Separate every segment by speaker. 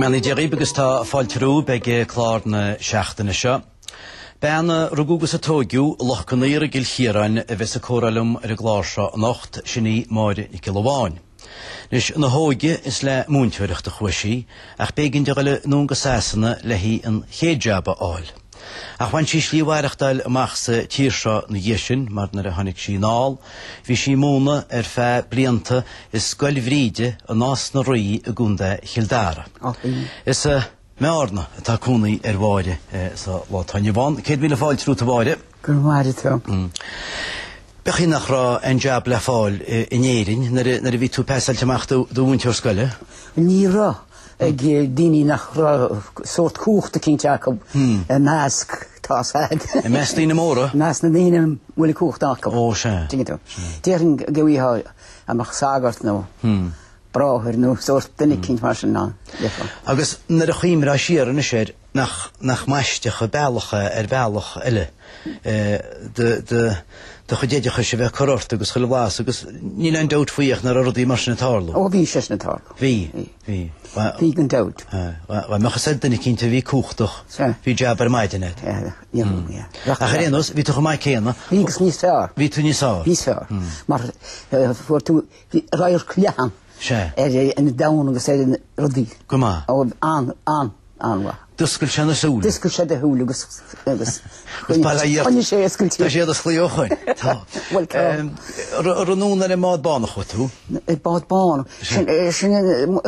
Speaker 1: Mani Jerry agus tá fáiltarú beag clárna seachtainna seo. Beanna rugúgus a tógiú lochcaníir a gilchiarain a bheits a córalum ar a glása a nocht sinní máire i Gilabháin. Nus na hóige is le múntuireachta chuisí ach begin de le nún go sásanna le hí an chéadjaba áil. Ach bhain sí slíomhaireachtail amach sa tírseo na dhéisin mar na a tháinig sí nál, bhí sí múna ar fé blianta is scoil bhríide a nás na roí a gúnda Childára. Is meárna atá cúnaí ar bháide sa látáine bhain. Céad míle fáil trúta bháide?
Speaker 2: Gur bháide tú.
Speaker 1: Bechí nach rá an jab le fáil in éirin, nar a bhí tú pesailte amach do únteoir scoile?
Speaker 2: Ní rá. Ag daoine nach sort cúchta cinn Jacob a measc tásáid.
Speaker 1: A meas daoine móra?
Speaker 2: Meas na daoine bhfuil cúchta Jacob.
Speaker 1: Ó, sé.
Speaker 2: Déirin gohíthe amach sagart nó. Bráthir nó sort duine cinn mar sin ná.
Speaker 1: Agus nar a chuimra a siaran is sér nach maisteach a bealacha ar bealach eile. De chudéidecha sé bheith choirt agus chuile bhlas agus ní leon dót faoíoch nar a rudí mar sin na tárla.
Speaker 2: Ó, bhí sé na tárla.
Speaker 1: Bhí.
Speaker 2: Bhí gan dót.
Speaker 1: Bhil mecha sé duine cinnta bhí cúchtach, bhí jab ar maidine. A charéanos, bhí tú go mai céanna?
Speaker 2: Bhí gus níos fearr.
Speaker 1: Bhí tú níos fearr?
Speaker 2: Níos fearr. Mar fuair tú ráir clean in dain agus é rudí.
Speaker 1: Go má?
Speaker 2: Ó, anha.
Speaker 1: Duscail sé na súla?
Speaker 2: Duscail sé de húla agus
Speaker 1: chuine
Speaker 2: sé escailtí.
Speaker 1: Tá séad a sclíochain? Tá. Ar an nún ar i mád bánach chu tú?
Speaker 2: I bád bán. Sin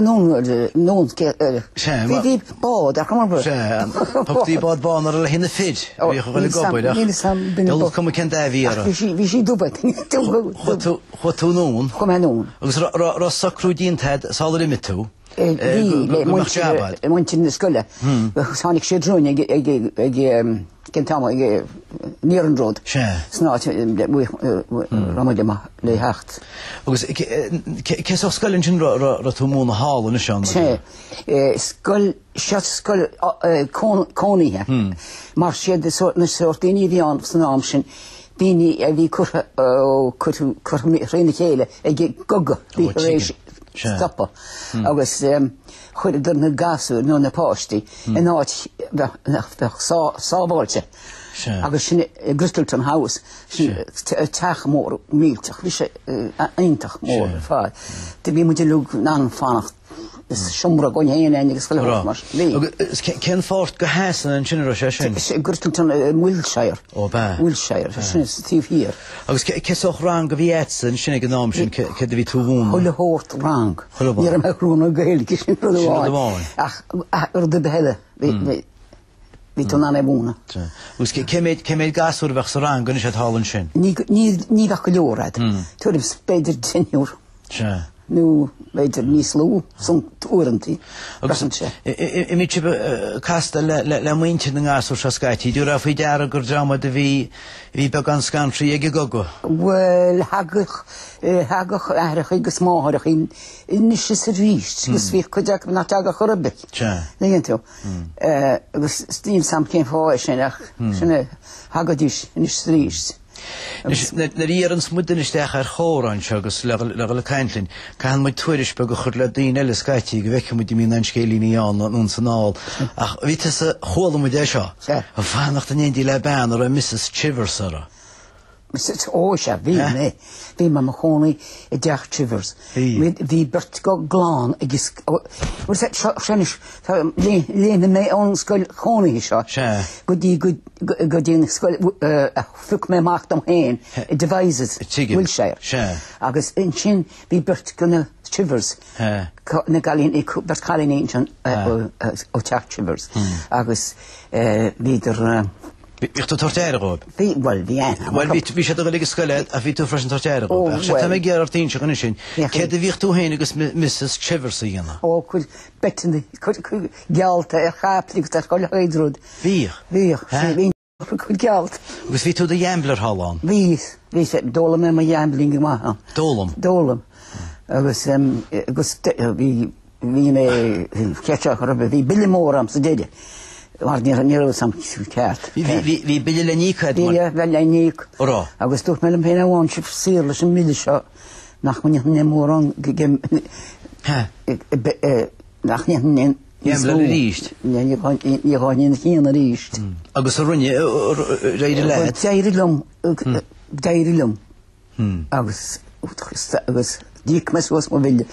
Speaker 2: nún Bhí bád ar chumar bud.
Speaker 1: Pugtaí bád bán ar le hinna fid. Bhí chu bhfuil gobaid. Dul cum cin dá bhí ar.
Speaker 2: Bhí sí dúbaid.
Speaker 1: Chu tú nún?
Speaker 2: Chum é nún.
Speaker 1: Agus rá sacrú díonthead sála imi tú?
Speaker 2: Muinte na scoile. Tháinig sé drúin ag cintáma ag Níoranród. Snáid ramuide le hecht.
Speaker 1: Agus cés ó scoilinn sin ra tú múna hála na seán?
Speaker 2: Scoil cónaithe. Mar siad na sortaíní bhíán san am sin bíní a bhí réna chéile ag goga bhí rééis stoppa agus chuir idir na gasú nó na páistí in áit sábháilte agus sin Gristleton House teach mór mílteach bhí sé aintach mór fáil. Tá bhí muidir lú ná fannacht is siomra goin héana agus scoile mar.
Speaker 1: Cén fárt go hásan an sin sé sin?
Speaker 2: Gristleton Wiltshire.
Speaker 1: Ó bá.
Speaker 2: Wiltshire, sin tíh hir.
Speaker 1: Agus césoch rang go bhí éitsan sinna go nám sin cé bhí tú bhún?
Speaker 2: Chuile hórt rang. Níar am heicrúna gaeilge sin ruháin. Ach ar de beheile bhí tú ná bhúna.
Speaker 1: Agus cé méid gasúr bheith sa rang gona sé tálann sin?
Speaker 2: Ní bheach go leorad. Tuairib spéidir tinúr. Nú beidir níos lú san túrantí.
Speaker 1: I mit casta le muinte na ngasúr sa scaití, dúra faoi deara gur drama de bhí beag an scantrí ag gogo?
Speaker 2: Well, hagach airach agus máthach inis is a ríist, gus bhí chuideach na teagach chorabbe. Níon tú. Agus stíim sam cén fáil sinach sinna hagadís inis ríist.
Speaker 1: Na ríar smudin isteach ar chóráin se agus le caintlinn, cahan muid tuairis be go chur le daon eile scaití go bheice muid mín an scélíní an nún san áil. Ach bhí sa chóla muid é seo, a bhánach den éondí le bean ar a Mrs. Chivers ara.
Speaker 2: Ó se bhí mé. Bhí me mo chónaí i deach Chivers. Bhí bert go glán agus senis léana mé ón scoil chónaí seo. Go dtí go dtíon scoil fuc mé macht am héin i devises Wiltshire. Agus in sin bhí bert go na Chivers. Na galíon bert chalín éon ó teach Chivers. Agus bhíidir
Speaker 1: Bhí tú tortéire góib?
Speaker 2: Well, bhí ana.
Speaker 1: Well, bhí sé do go ligus scoile a bhí tú freisin tortéire góib. Ach sé tá mé ggéar tín se gona sin. Céad a bhíoh tú héin agus Mrs. Chivers a dhéanana?
Speaker 2: Ó, chuil betanna, chuil gealta ar cháplik ar chuil haidrúd.
Speaker 1: Bhíoh?
Speaker 2: Bhíoh, chuil gealt.
Speaker 1: Agus bhí tú do Jambler Hallán?
Speaker 2: Bhí sé dólam é ma Jambling go maitha.
Speaker 1: Dólam?
Speaker 2: Dólam. Agus bhí mé ceteach ar bhí billimór am sa déide. War níor sam ceart.
Speaker 1: Bhí bille le nícad?
Speaker 2: Bhí bheith le níc.
Speaker 1: Rá?
Speaker 2: Agus dúirt me le péna bháin si sír leis an míle seo nach muine nemór an nach
Speaker 1: Iamla ríist.
Speaker 2: Ní gáin chéan a ríist.
Speaker 1: Agus a runne réidir le.
Speaker 2: Deirí lum. Agus díic mes was mo bhile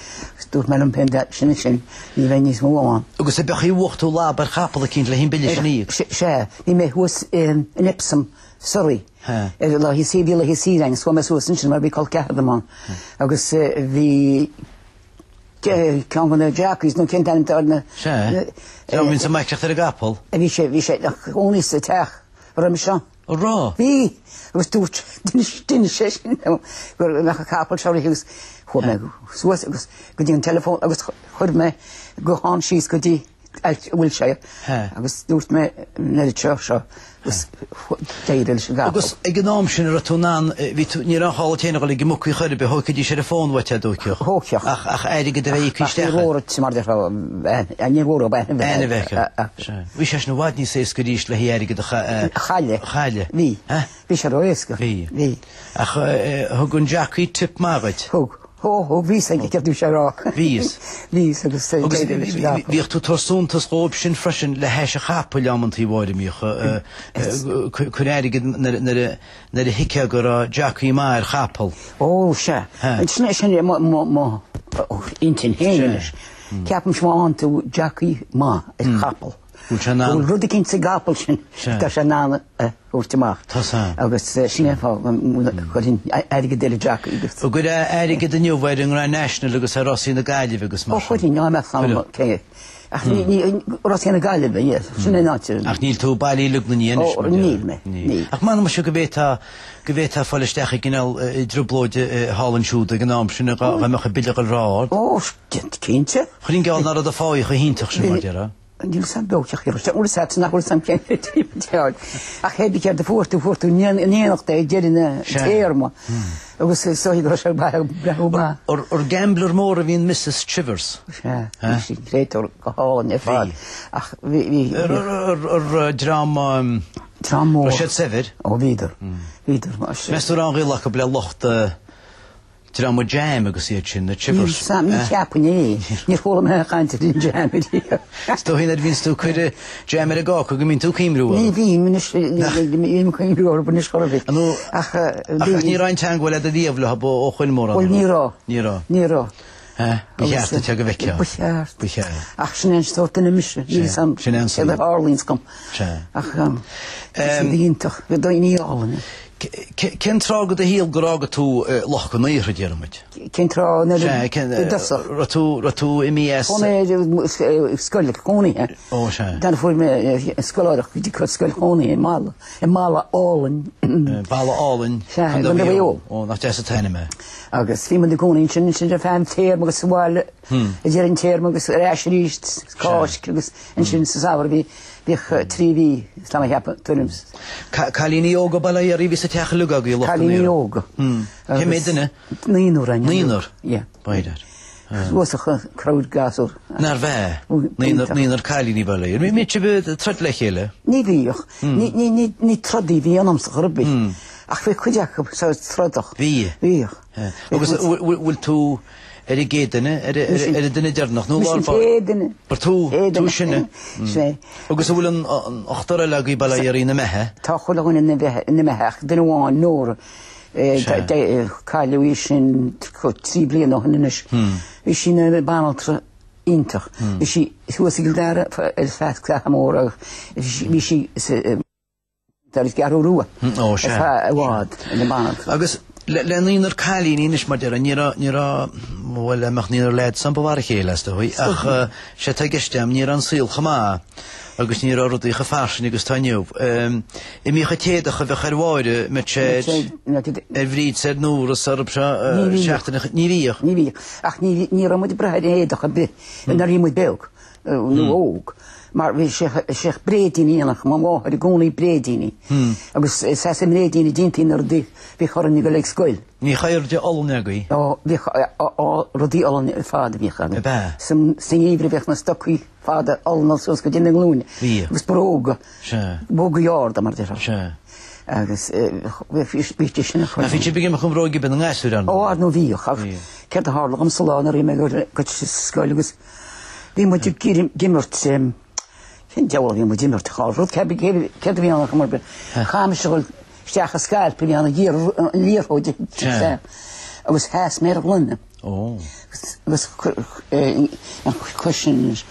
Speaker 2: dúr me an penda sin ní bheith níos móháin.
Speaker 1: Agus a bechaí bhachtú lábar chapal a cinn le hín bilile sin
Speaker 2: sé, ní mé thuas in Epsom, Surrey. Le hí sí bhíle hí sírein, so mes thuas sin mar bhí col cehad amán. Agus bhí ceanna Jackies nó cin antarna.
Speaker 1: Sé. Minn sa maiceach ar a gapal.
Speaker 2: Bhí sé óní sa teach ra me seo.
Speaker 1: Rá.
Speaker 2: Bhí agus dúirt duine sé sin gur nach a capal seir hús chu me suas agus go dtí an telefón agus chuir me go háin síos go dtí bhfuil sé agus dúirt me na teo seo agus déidir se gapal.
Speaker 1: Agus ag an nám sin ar a túnán ní an hála téanana go le gimúí chuir be thuca dí sé a fónhaite dúceach.
Speaker 2: Hóceach.
Speaker 1: Ach éige de bheith cuiiste.
Speaker 2: Rórat mar ní bhór bheith.
Speaker 1: Éna bhecha. Bhí sé na bhaid ní sé go díos le éige de
Speaker 2: chaile.
Speaker 1: Chaile.
Speaker 2: Bhí. Bhí sé roiisca.
Speaker 1: Bhí. Ach thugann Jackie tip mágait.
Speaker 2: Vís ag ceú sé rá.
Speaker 1: Vís.
Speaker 2: Vís agus
Speaker 1: bhíoh tú tarsúntas róib sin freisin le héis a chapa leamantí bháide míocha chun éige na a hiice gur Jackie má ar chapal.
Speaker 2: Ó se. Sna sin intin héis. Ceapam smáán tú Jackie má ar chapal. Rudi cinn sa gapal sin tá sé nána úirteach. Agus sinné fá chuin aige déile Jack.
Speaker 1: Fu go aige den nniuhhaid an ra national agus a Rosí na Gaileh agus mar.
Speaker 2: Chuin ná me cé. Ach ní Rosí na Gaileh, sinna náte.
Speaker 1: Ach níl tú bailí lu na níon.
Speaker 2: Níl me.
Speaker 1: Ach man se go bhéta fáilisteach ginál drúblóide hálan siúda gan nám sinna mecha bileach an rád.
Speaker 2: Ó, cínte?
Speaker 1: Chuinn gáil nar a fáí chu híntaach sin mar deara.
Speaker 2: Níl sam beoteach ar úr set nach sam cén teáil. Ach hebí cear de fuirtú níanaach é déirina téirma. Agus sóí go se brethúba.
Speaker 1: Or gambler mór a bhíon Mrs. Chivers.
Speaker 2: Sí, réitor go háin é fád. Ach bhí...
Speaker 1: Or drama...
Speaker 2: Tramór.
Speaker 1: Rashid Sevid?
Speaker 2: Ó, víidir. Víidir.
Speaker 1: Mestú an ghilach a ble locht drama jam agus iad sin na Chivers.
Speaker 2: Sam ní ceapan é. Ní fóla me chainte dín jam i dí.
Speaker 1: Stó hín vín tú chuide jam ar a gá go mín tú cíimrú.
Speaker 2: Ní bhí, mín cíimrú ar bunis chorbí.
Speaker 1: Ach ní rain tean bhfuil a díomh le ó chuin mór an.
Speaker 2: Nírá.
Speaker 1: Nírá.
Speaker 2: Nírá.
Speaker 1: Bícheartta te go bheiceá.
Speaker 2: Bícheart. Ach sin stóta na mise. Ní sam.
Speaker 1: Sin an sam.
Speaker 2: Arlíns kom. Ach díntoch. Go dó ní álan.
Speaker 1: Cén trágad a híal go rágad tú loch go naíre déarmid?
Speaker 2: Cén trá na dasa?
Speaker 1: Ratú imías...
Speaker 2: Cóna scoil cónaí.
Speaker 1: Ó, sé.
Speaker 2: Dána fór me scoiládach go dtí chu scoil cónaí i mála. I mála álan.
Speaker 1: Bála álan.
Speaker 2: Sé, go na bhío.
Speaker 1: Ó, nach teas a taine me.
Speaker 2: Agus fí man de cónaí sin a fem téir agus sáile. I dhéir an téir agus reis ríist, cáis, agus sin sa sábar bhí tríhí slama heapa tulims.
Speaker 1: Cálíní óga bala ar ríhí sa teach luga go loch
Speaker 2: Cálíní óga.
Speaker 1: He méidirne?
Speaker 2: Níonúr aine.
Speaker 1: Níonúr?
Speaker 2: Ie.
Speaker 1: Baidir.
Speaker 2: Suasacha crowd gasúr.
Speaker 1: Nar bheith? Níonúr cálíní bala ar. Mí te byd trad le chéile?
Speaker 2: Ní bhíoch. Ní trodí bhí anamsa chorbi. Ach bhí chuideach sa trodach.
Speaker 1: Bhí?
Speaker 2: Bhíoch.
Speaker 1: Agus bhfuil tú er I gédine, er dynne dernach, nú lár bar tú sinne. Agus bhfuil an 8 lagaí bala ar ina mehe?
Speaker 2: Tá chula húna ina meheach, dyn nhw'n nór, cael yw sin 3 blian o hynnynis. Is sin banaltra intach. Is si hwys I gildara, ffat clach am o'r, is si, dar is garw rwa.
Speaker 1: O, se.
Speaker 2: Wad, yn y banaltra.
Speaker 1: Agus, le níonar cálín inis mar deara níra bhfuil amach níonar leid san bhhar chéile hui ach sé tá geisteam níor an síl chamá agus níor rudaí chafarsin agus tainniuh. I mícha téadach a bheith ar bháide me sé bhríd sé núr a sarb seachtainna ní bhíoch.
Speaker 2: Ní bhíoch. Ach ní ra muid breid éadach a bit na rí muid beag. Nú óg. Maar we zeg breedini en mama de goni breedini. Agus sesem breedini dient in de we gaan niet gelijk school.
Speaker 1: Ni ga je de al negui.
Speaker 2: Oh, we rodi al vader we gaan. Sem even weg naar stukje vader al nog zoals ik in de gloen. We sprogen. Boge jaar dan maar dat. Agus we fiets je nog.
Speaker 1: Maar fiets je begin met een broodje bij de ijs dan.
Speaker 2: Oh, nou wie? Ik heb de haarlijk om salon erin met dat school. Vi moet je gimmert, vind je wel, vi moet gimmert gaan. Rot heb ik we aan maar gaan we zo stijgen schaal, ben aan hier leer hoe je het was haast meer Londen.
Speaker 1: Oh.
Speaker 2: Was questions.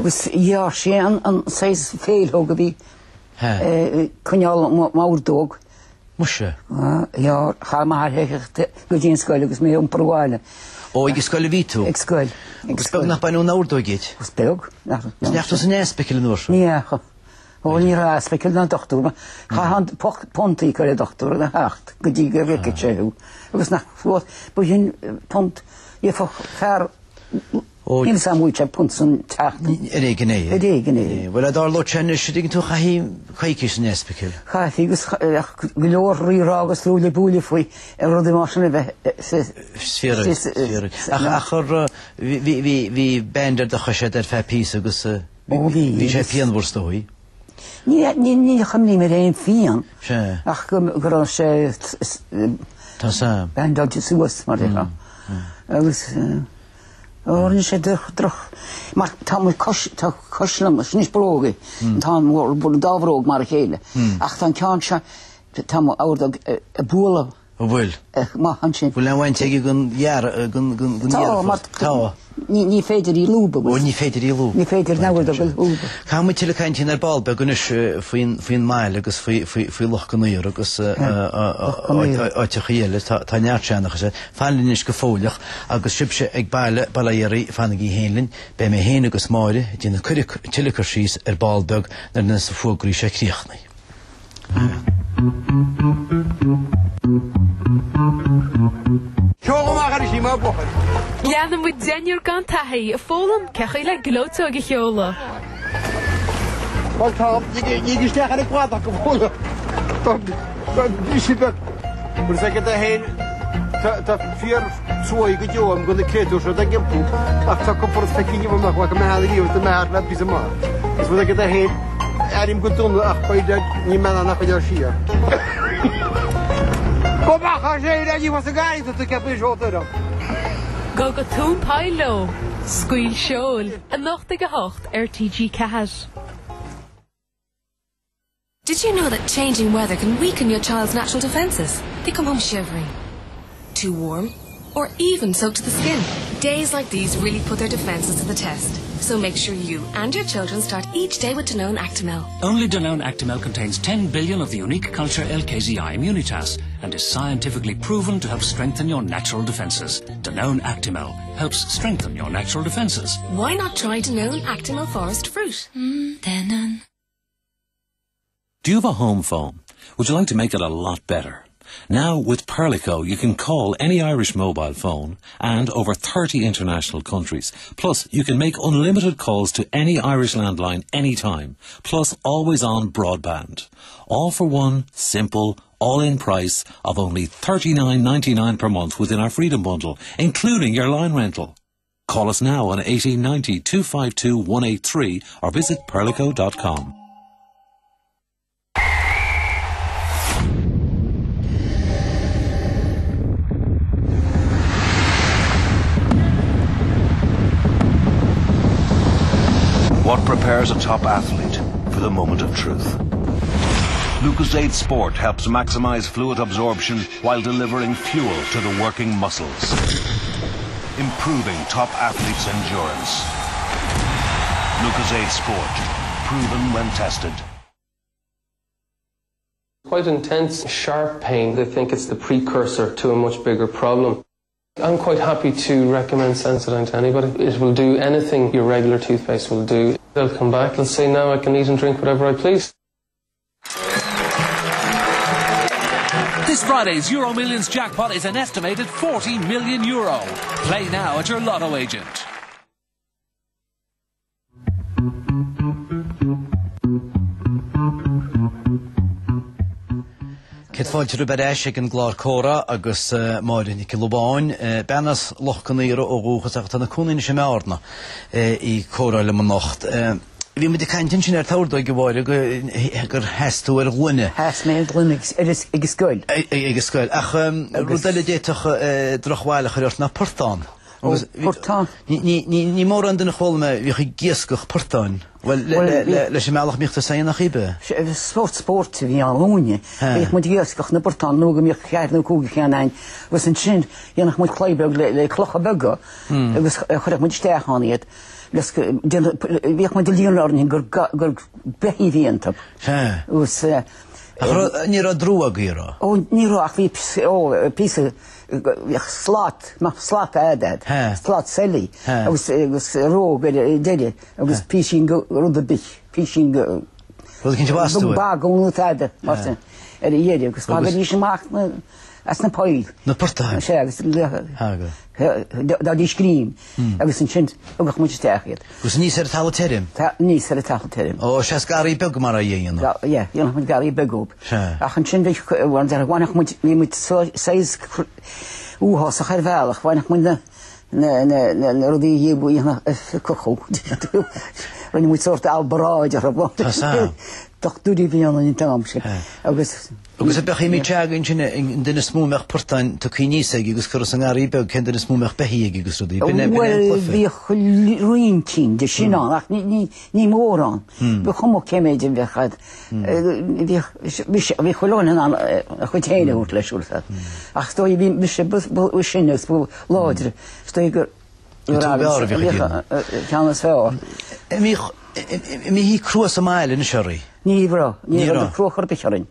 Speaker 2: Was ja, Shane en says veel hoge wie. Kun je al moordog.
Speaker 1: Musje.
Speaker 2: Ja, ga maar gejien skool mee Portugal.
Speaker 1: Oh, ik skool Vito.
Speaker 2: Ik skool.
Speaker 1: Ik speel nog bij een oudog iets.
Speaker 2: Speel.
Speaker 1: Echt als een aspect noor.
Speaker 2: Ja. Oh, niet aspect dan dokter. Ga hand pont ik de dokter de hart. Gejien geketje. Was nog voor begin pont je voor haar in samuitje pont zo'n tacht.
Speaker 1: Regene. Wel daar lot chen is ding toch kijkjes een aspect.
Speaker 2: Ga ik gloor ragas roele boele voor de machine
Speaker 1: sfeer. Acher wie bender de geshet der fapise gus. Wie je pien worst hoi.
Speaker 2: niet gaan niet meer een fian. Ach gros
Speaker 1: Tasa.
Speaker 2: En dat is was maar ja. Was orange terug. Maar tam koslam is niet broge. Tam wordt daarover maar hele. Ach dan kan je tam ouder boele.
Speaker 1: Wel.
Speaker 2: Maar hanchen.
Speaker 1: Wel nou tegen gun jaar gun jaar.
Speaker 2: Niet verder die loop.
Speaker 1: Oh, niet verder die loop.
Speaker 2: Niet verder nou dat wel loop.
Speaker 1: Gaan we til kan in bal bij gunnes voor mail gus voor loch kunnen gus uit je hele tanjaartje gezet. Fallen is gevoelig. Agus schipse ek balayeri van die helen bij me heen gus maide in de kurik tilkersies balbug naar de voorgrische kriegni.
Speaker 3: Ja, dan moet Daniel gaan taai. Volum, krijg je like gloto gejolen.
Speaker 4: Wat gaan je zeggen de kwaad gevonden. Dat is het. Maar zeg het heen. Dat vier twee gejoen gaan de keto zo dat je poep. Ach, dat komt voor het verkiezen van nog wat maar hier met de maar laat je maar. Dus wat ik het heen. Erim goed doen. Ach, bij dat niet meer naar je schier. Kom maar, ga je dat je was een guy dat ik heb is wat er.
Speaker 3: Go toen pailo. Squeal shoal. Een nachtige hocht RTG cash.
Speaker 5: Did you know that changing weather can weaken your child's natural defenses? They come home shivering, too warm, or even soaked to the skin. Days like these really put their defenses to the test. So make sure you and your children start each day with Danone Actimel.
Speaker 6: Only Danone Actimel contains 10 billion of the unique culture LKZI Immunitas and is scientifically proven to help strengthen your natural defenses. Danone Actimel helps strengthen your natural defenses.
Speaker 5: Why not try Danone Actimel Forest Fruit? Danone.
Speaker 7: Do you have a home phone? Would you like to make it a lot better? Now, with Perlico, you can call any Irish mobile phone and over 30 international countries. Plus, you can make unlimited calls to any Irish landline anytime. Plus, always-on broadband. All for one simple, all-in price of only $39.99 per month within our Freedom Bundle, including your line rental. Call us now on 1890 252 183 or visit perlico.com.
Speaker 8: What prepares a top athlete for the moment of truth? Lucozade Sport helps maximize fluid absorption while delivering fuel to the working muscles, improving top athletes' endurance. Lucozade Sport, proven when tested.
Speaker 9: Quite intense, sharp pain. They think it's the precursor to a much bigger problem. I'm quite happy to recommend Sensodyne to anybody. It will do anything your regular toothpaste will do. They'll come back, they'll say, now I can eat and drink whatever I please.
Speaker 6: This Friday's Euro Millions jackpot is an estimated €40 million. Play now at your lotto agent.
Speaker 1: Cyd fáilte beréis an glár córa agus máirin Kilobáin benas lochcaníra ó gúchas ach tanna cúnaine sem meárna í córa le nacht. Bhí mu de caintin sin táirda go bhhair gur heastú glune.
Speaker 2: Heas mé glune ag scoil.
Speaker 1: Ag scoil. Ach rudaile déiteach drochhhaile chuirt na Portán.
Speaker 2: Portán.
Speaker 1: Ní mór an duna chholme bhí chu giascach portáin. Well, leis sem meallach míocht a saon nach ibe.
Speaker 2: Sport bhí an lúne. Ich moet giascach na portán nóga míoch cheart na cúga cheanain. Was an sin, dhéanach moet cléibeg le clocha bega. Agus chuireach moet steachaniad. Bhíoch moet de líonarni gur behí bhíantab. Us...
Speaker 1: Ní ra drúa gíra?
Speaker 2: Ó, ní ra ach bhí písa slát aadad, slát selí, agus róg deile, agus písín rúda bich, písín bagúnú aada, Martin, dhéidir, agus mágad ní sem maach as na páil.
Speaker 1: Na portáin?
Speaker 2: Sé, agus da dí scrín, agus an sin, agach muid steachid.
Speaker 1: Gus níos tala terim?
Speaker 2: Níos tala terim.
Speaker 1: Ó, sés garí beg mar a dhéana?
Speaker 2: Ja, dhéanach muid garí begób. Ach an sin bheith, bhainach muid seis úhás a chair bhealach, bhainach muid na rudí híbú ína cochó. Rhaid muid sort albaráid ar a bhaint. Doch dúdí bhíanana ní tamse.
Speaker 1: Agus a bech imi teagin sin in duna smúmeach portáin tu cínísaig agus chur an garí beg cén duna smúmeach behiig agus rudí.
Speaker 2: Well, bhí ruintín de sinán, ach ní mórán. Bhí chumó céméidir bhechad. Bhí choláin an a chuid héile út leis úrtad. Ach stoi bhí sinnas bú láidir. Stoi gur... Ceannas feá.
Speaker 1: Mi hí cruas a maile na seorí?
Speaker 2: Ní bhra, ní bhra cruachar bicharin.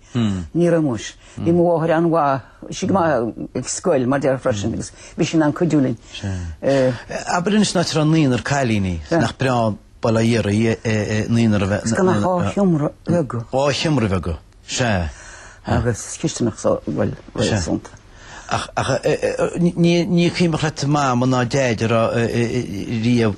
Speaker 2: Ní ra mús. Ní móthir an bhá, si má scoil mar dear freisin, agus bhí sin an cudúlin.
Speaker 1: Abrinis na tar an líonar cailíní, nach breá bala dhéra líonar a bheith.
Speaker 2: Sgan á chiomra vegu.
Speaker 1: Á chiomra vegu, sé.
Speaker 2: Agus cistanach sa bhfuil sunt.
Speaker 1: Ní cíimach le má man ná déidir riamh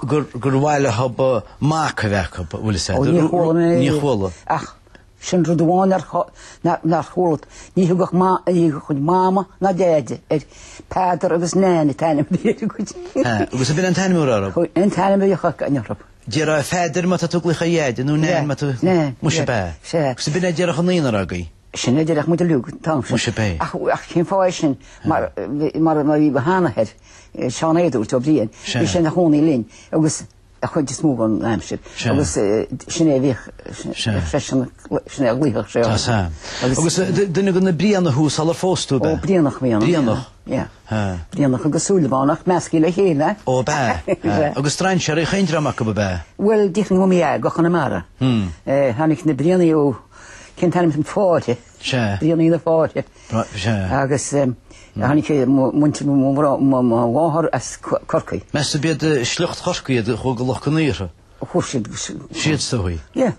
Speaker 1: gur bhhaile hab mácha bhecha bhfuil sé. Ní chóla.
Speaker 2: Ach, sin rudháin nach chólat. Ní chugach chud máma na déide pádar agus néna tainim bíir chuid.
Speaker 1: Agus a bin an tainim úr arab?
Speaker 2: An tainim bíocha anarab.
Speaker 1: Dira féidir mat a tuglicha dhéide, nú nén mat a muise bé. Gus a bin a dira chu líonar agaí?
Speaker 2: Sin idirach muid a lúg, tamsin.
Speaker 1: Muise bé.
Speaker 2: Ach cén fáis sin, mar bhí behánahead, seán éadúr tó bríon, bhí sin a hónaí linn, agus a chuid is smúg an aimsir. Agus sin é bhíoch, sin é glíoch sé.
Speaker 1: Tá sam. Agus duna go na bríanna hús allar fóstú be?
Speaker 2: Ó, bríanach bhíanach.
Speaker 1: Bríanach?
Speaker 2: Ja. Bríanach agus súlbánach, meascí le chéile.
Speaker 1: Ó, bé. Agus strain sé a chéindramach go be?
Speaker 2: Well, díchan go mí gochan na mara. Hannig na bríanna ó cén tanim sem fáte.
Speaker 1: Sé.
Speaker 2: Bríanna na fáte.
Speaker 1: Sé.
Speaker 2: Agus hannig muintin mháthar as corcaí.
Speaker 1: Mes a bíad slucht chorcaí a chu go lochaníire?
Speaker 2: Chúsid.
Speaker 1: Siad sa hui?
Speaker 2: Ja.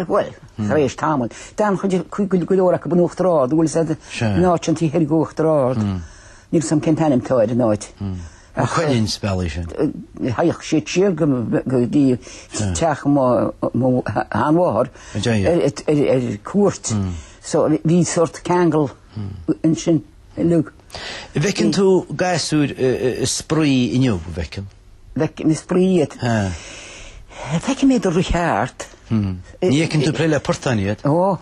Speaker 2: Well, rééis támad. Dan chuid go leorach go bunúcht rád, bhfuil sé náitintí hir gúcht rád. Níl sam cén tanim táid a náid.
Speaker 1: A chuinn spelí sin?
Speaker 2: Haich sé tíir go dí teach anmháthar cuairt. So hí sort cangel in sin lug.
Speaker 1: Bhecinn tú gasúr sprí inniu bhecinn?
Speaker 2: Bhecinn spríiad. Bhecinn méid a rucheart.
Speaker 1: Nícinn tú pléile portáiniad?
Speaker 2: Ó,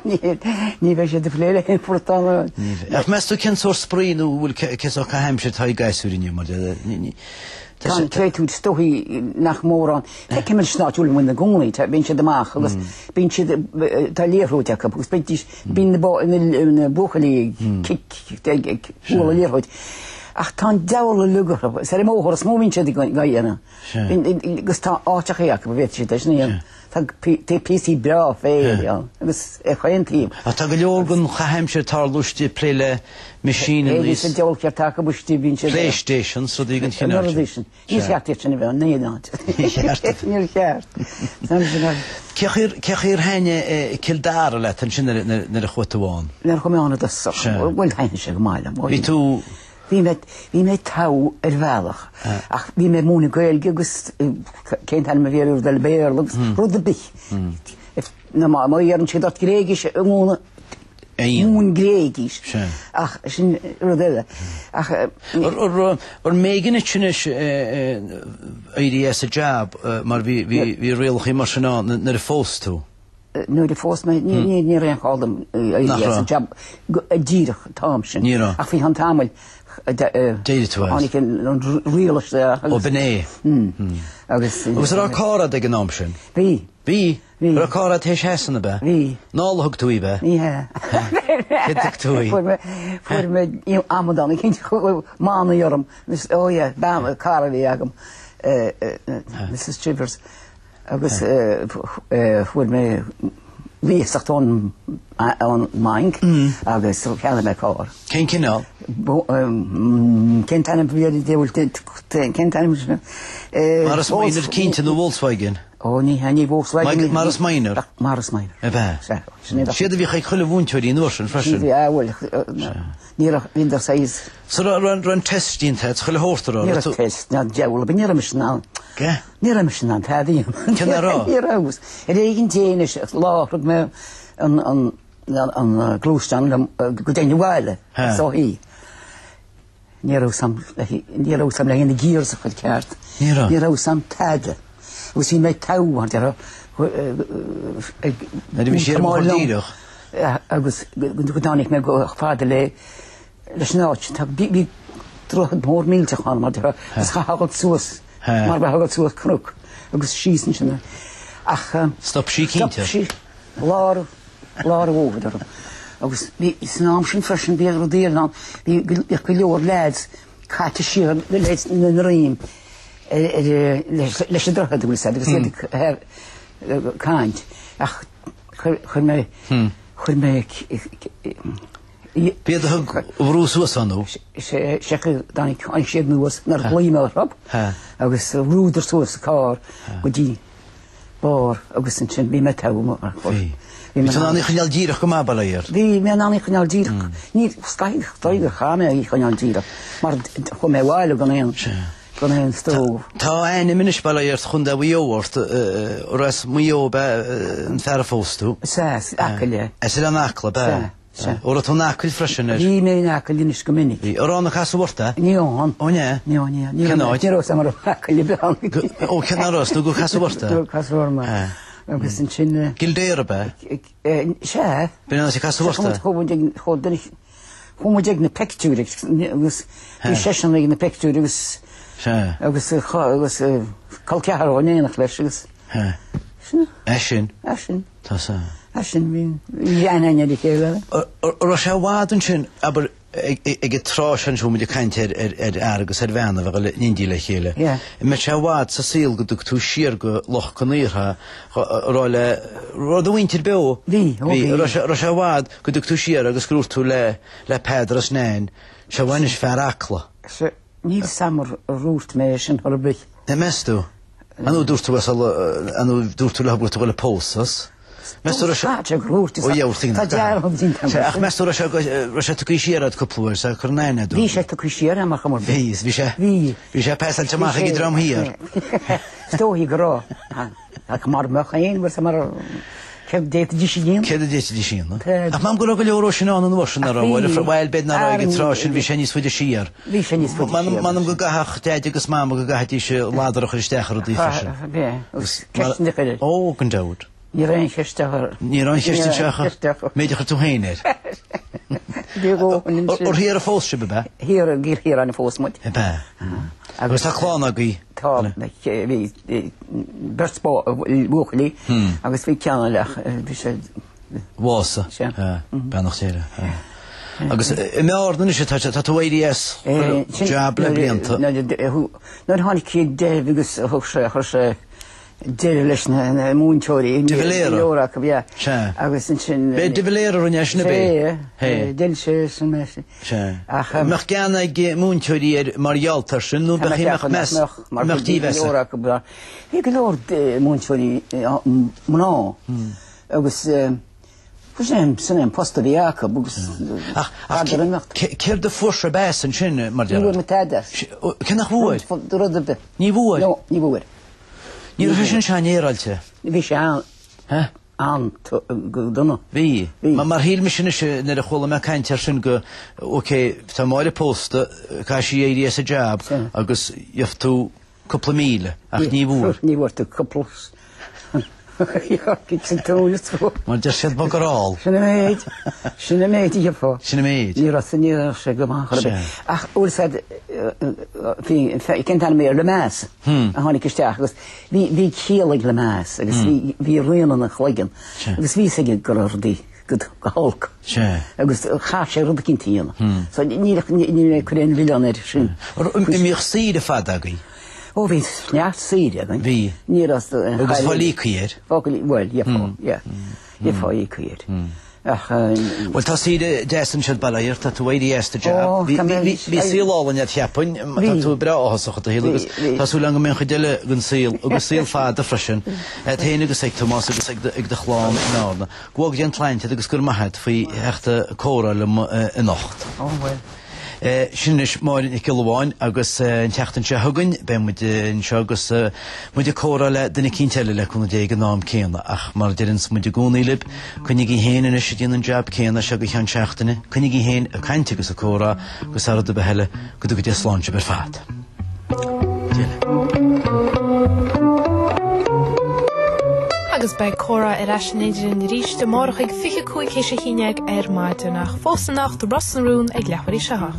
Speaker 2: ní bheith sé de pléile portáiniad.
Speaker 1: Ach mes tú cinn sór spríú bhfuil ces ó caheimse tá gasúr inniu mar
Speaker 2: Kan tweetúd stohi nach mórán. Te me snaúil mun na gúnaí, bín sé deach agus bín si tá léhrúteach, agus beitis bín na buchalí kiúla léhrúid. Ach tá deala lugar, sé móhar a smóvín sé gaiana. Gus tá áteach bheit sé deis níon. Tá PC bra féir, agus chaon tríb.
Speaker 1: A tá go leorgan chaheimse tar lústi pléile machine
Speaker 2: lís. Éidir deol cear take bustí bín sé.
Speaker 1: PlayStation, so dígan chinná.
Speaker 2: Ní cheartíir sinna bheith, néadáint. Níor cheart.
Speaker 1: Cechir haine kildára le tan sin na a chuataháin?
Speaker 2: Nar go meánna a soch, bhfuil haine sé go máile.
Speaker 1: Bhí tú...
Speaker 2: Bhí mé tá bhealach. Ach bhí mé múna gailge agus cén tan me bhéir del béir agus rud a bich. Na má dhéann sé dort gréigis múna mún gréigis. Ach sin rud eile. Ach...
Speaker 1: Or méigeanna tunis IDS a jab mar bhí réalach í mar sinná na a fós tú?
Speaker 2: nu de fós me ní ré call them job dírach Thompson. Ach fi han tamil
Speaker 1: Déidir
Speaker 2: rialach
Speaker 1: ó bené. Was ar cara ag an amsin?
Speaker 2: Bhí.
Speaker 1: Bhí? Ar cara tééis hesanna be?
Speaker 2: Bhí.
Speaker 1: Nála thug túí be?
Speaker 2: Ihe.
Speaker 1: Hidig túí.
Speaker 2: Fuair me amadan, ich cinint mána jorm, óie, bam, cara bhí agam, Mrs. Chivers, agus fuair me vísacht an maink, agus cheanna me cáir.
Speaker 1: Cén cinál?
Speaker 2: Cén tannim bhíad déhúil cén tannim
Speaker 1: Maras Minor cínta nó Volkswagen?
Speaker 2: Ó, ní Volkswagen.
Speaker 1: Maras Minor?
Speaker 2: Maras Minor.
Speaker 1: E bhe? Siad a bhí chaid chuile bhúnteoirí in orsin freisin?
Speaker 2: Ní bhí níra vindar seis.
Speaker 1: So ran testín het chuile hóstar
Speaker 2: Níra test, ná deúil, ba níra mis ná.
Speaker 1: Ge?
Speaker 2: Níra mis ná, tá dí.
Speaker 1: Cynna rá?
Speaker 2: Níra agus. Egin dénis, láhrug me an glústan go déine bhile, so hí. Níra sam le hína gírs a chud ceart. Níra sam táide. Agus hí méid táhhaint ar
Speaker 1: Na bhí sér mór díirech?
Speaker 2: Agus go dánig me go fáda le leis náit, tá bí trochad mór mílte chán mar gus hagad suas, mar be hagad suas crúk, agus sísan sinna. Ach,
Speaker 1: Stop sí cínte?
Speaker 2: Stop sí, lár ófad arm. Agus bí snám sin fresin bí ar dír ná, bí go leor leids cáte sír leids na rím leis a drochad bhfuil sa, agus éidir cáint. Ach, chuir me
Speaker 1: Bíad a thug bhrú suas anú?
Speaker 2: Secha dánig an siad nuas nar glíime rab, agus rúdar suas a cá go dí bar agus an sin bí me táma.
Speaker 1: Bhí tan anna chuneal díirech go má balaíir?
Speaker 2: Bhí me anna chuneal díirech. Ní scaidech táidir cháme í chuneal díirech, mar chu mé bhhaile gan éan.
Speaker 1: Tá aine minis balaíir chun da bhíohart ras muo be an fear fóstú?
Speaker 2: Sás, acaile.
Speaker 1: Es an acla be? Óra tú nácail freisin ir?
Speaker 2: Bhí mé nácail línis go minic.
Speaker 1: Ar anna casú bhirta?
Speaker 2: Níón.
Speaker 1: Ó ne?
Speaker 2: Níón.
Speaker 1: Cenáid?
Speaker 2: Ní rós amar acail beán.
Speaker 1: Ó, cenárás, tú go casú bhirta?
Speaker 2: Tú casú bhirma. Agus an sin...
Speaker 1: Gildéir be?
Speaker 2: Se.
Speaker 1: Bín anna si casú bhirta?
Speaker 2: Chumuid ag na pectúr, agus bhí sesan ag na pectúr, agus calcear ó néanach leis, agus...
Speaker 1: Esin?
Speaker 2: Esin.
Speaker 1: Tá sa.
Speaker 2: Esin, bhí aine di chéile.
Speaker 1: Ra sé bhádan sin, aber ag trás an siúmid a cainte agus ar bheanna bheith níndí le chéile. Me sé bhád sa síl go dúg tú siar go loch coníirtha ráile rád a bhaintir beo.
Speaker 2: Bhí.
Speaker 1: Ra sé bhád go dúg tú siar agus grúr tú le pedra snéin, sé bhainis fear acla.
Speaker 2: Níl samar rúrt mé sin ar a bych.
Speaker 1: Ne mestú? Anú dúrtú le búrtú le pósas? Mestú
Speaker 2: rúrt
Speaker 1: ó dheirtína. Ach mestú ra sé tú síarad cúplúir sa chur náine dú.
Speaker 2: Bhí sé tú síar amach amar
Speaker 1: Bhís, bhí sé? Bhí sé peisal teach í dram híar.
Speaker 2: Stóhí gorá. Ach mar mecha éon bhar sa mar... Ceb déit dí sin?
Speaker 1: Ceb déit dí sin, no? Ach mám go le leoró sin an bharsin ar bhil bed na ráige trásin bhí sé níos fuide síar.
Speaker 2: Bhí sé níos fuide síar.
Speaker 1: Manam go gathach déide agus máma go gaithtí sé ládarach ar istechar ó dí freisin.
Speaker 2: Ceistin de chuile.
Speaker 1: Ó, gan daud.
Speaker 2: Ní raon cheistechar.
Speaker 1: Ní raon cheistechar. Méidir tú héineir. Or hir a fós se be?
Speaker 2: Hir an a fós muid.
Speaker 1: E be. Agus tá chlána gaí?
Speaker 2: Tá, bhí bertspá búchalí, agus bhí ceanna lech, bhí sé...
Speaker 1: Bhása? Benach séire. Agus i meárdan is tá tú ADS jab le blianta?
Speaker 2: Náir tháinig cíad déh agus thug sé chur sé déir leis na múntóirí.
Speaker 1: Diviléra?
Speaker 2: Agus an sin...
Speaker 1: Bé diviléra ar neis na bé?
Speaker 2: Déil sé san meisi.
Speaker 1: Meach geanna ag múntóirí ar marghealtar sin, nó bech meach tí vesa?
Speaker 2: Hí go leor múntóirí mná. Agus... Sin posta bhí acha, agus...
Speaker 1: Céir de fórsa bés an sin, marghealtar?
Speaker 2: Ní bhfuir me taidir.
Speaker 1: Cenach bhúir? Ní bhúir?
Speaker 2: Ní bhúir.
Speaker 1: Ní ra sin seán éireilte?
Speaker 2: Bhí sé an donna.
Speaker 1: Bhí? Mar híl me sinna nar a chola me caintear sin go tá máile pósta cá sí ADS a jab agus joft tú cúpla míle ach ní bhúr?
Speaker 2: Ní bhúr tú cúplas. Kik sy'n tŵs fo.
Speaker 1: Mae'n just sydd bod gorol.
Speaker 2: Sy'n y meid i fo.
Speaker 1: Sy'n y meid?
Speaker 2: Ni roth ni se gymach. Ach, wrth said, i gen dan mi le mas. A hon i gystiach, agos fi cielig le mas, agos fi rhan yn y chlygan. Agos fi sy'n gyrr di. Good hulk. Agus chaas rud cin tíana. So ní cwrén vilioner sin.
Speaker 1: Ymich sydd y ffad ag i?
Speaker 2: O fi, neart sydd ag i.
Speaker 1: Fi?
Speaker 2: Agus
Speaker 1: fol i cwyr?
Speaker 2: Wel, ie fo i cwyr.
Speaker 1: Wel, ta sydd desyn sydd balair, ta tu wedi est y jab. Fi syl ôl yn Iathiapwn, ta tu bra ohosach o dy hil, ta syl ang ymwneud chydele gyn syl, agus syl ffad y ffrysyn. Et hyn agos eich Thomas, agos eich dy chlon yn awr. Gwag dian tlaint, agos gyr mahad, fwy eich dy coral y nocht.
Speaker 2: O, wel.
Speaker 1: Sinnis máin I Kilwain agus yn teachtan se hugan be mu in se agus mu córale duna cínteile le chuna dé an nám céanna ach mar dirins mu gúnaílib chunig í héana is dín an jab céanna se go chean seachtainna chunig í héin a caiinte agus a córa gus arad be heile go go dé sláinte ber fad.
Speaker 3: Agus bei Cora rasnéidir in ríis de morch ag fiche cúig chéise híineag maidúnach fósanach do Brossanrún ag leharí seach.